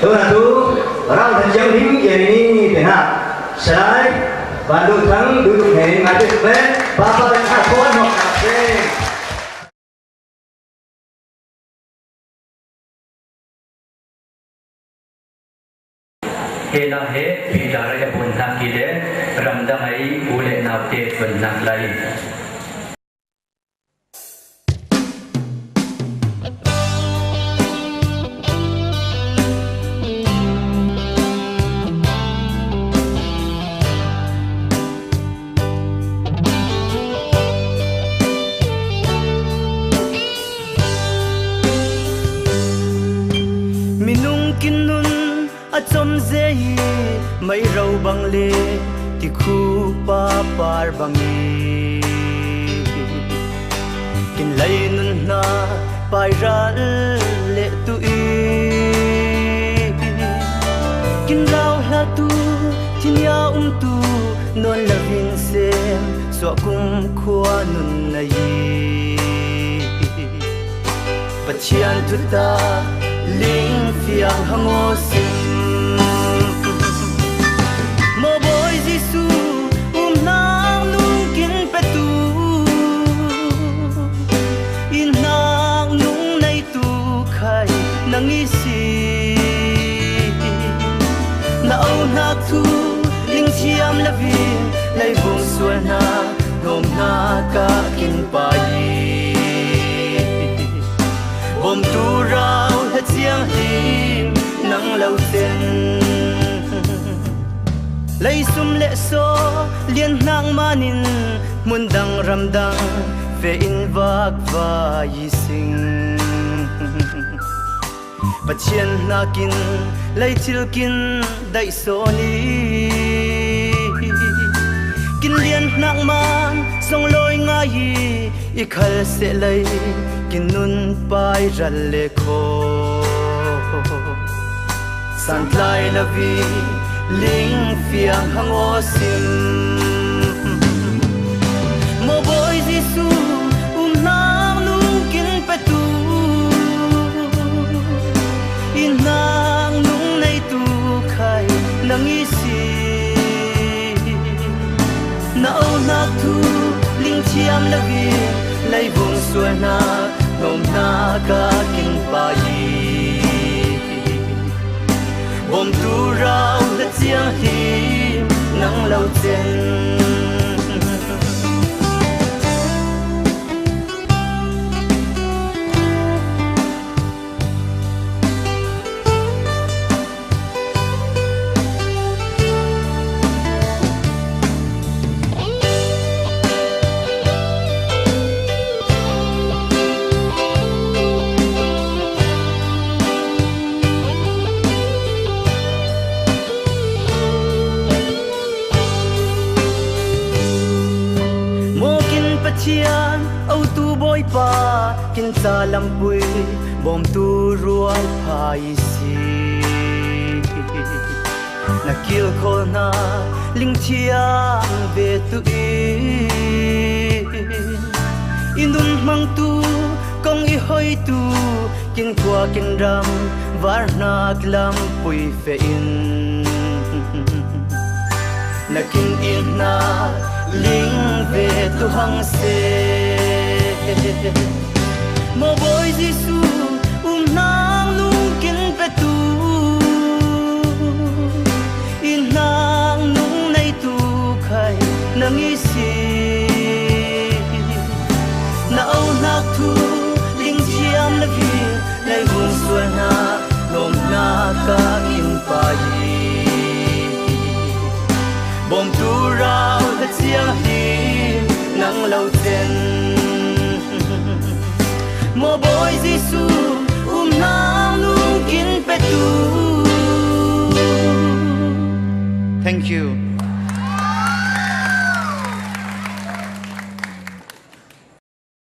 tôi là tu rau thành dân hiến về ni thế nào sai và đôi thắng đôi cùng hệ ngày tết về và ba tháng qua học cà phê he na he pi da ra ya bun na ki le ram da ai u le na te bun na lai chom ze mai rau bang le ti khu pa par bangi kin lai nun na pai ra le tu i kin rau la tu tin ya tu non la vin sem so kum khua nun nai pachian tu ta ling fiang hango sim mo boy jisu nang nung kin petu in nang nung nay tu khai nang isi na au na tu ling chiam la vin lai vong suan na nom na ka kin pa yi bom tu rao hết chiang him nang lâu ten lấy sum lệ so liên nang manin mun dang ram dang ve in vak va yi sing pachian na kin lấy chil kin dai so ni kin liên nang man song loi nga yi i khal se lai kin nun pai ral le kho san lai la vi ling fiang hango sim mo boy jisu nang nung kin petu in nang nung nay tu khai nang isi na au na tu ling chiam la vi lai vong suan na nom na ka kin pa yi bom tu rao la chiang him nang lâu chen chian au tu boy pa kin sa lam pui bom tu ruai phai si na kil kho na ling chiang ve tu inun mang tu kong i hoi tu kin kwa kin ram var na lam pui fe in na kin in na ling về tu hang se mo boy jisu nang nung kin petu in nang nung nay tu khai nang isi na au na tu ling chiam la vi lai vung suan na nom na ka in pa yi bom tu rao hết chiang him nang lâu ten mo boy jisu nang nung kin petu. Thank you.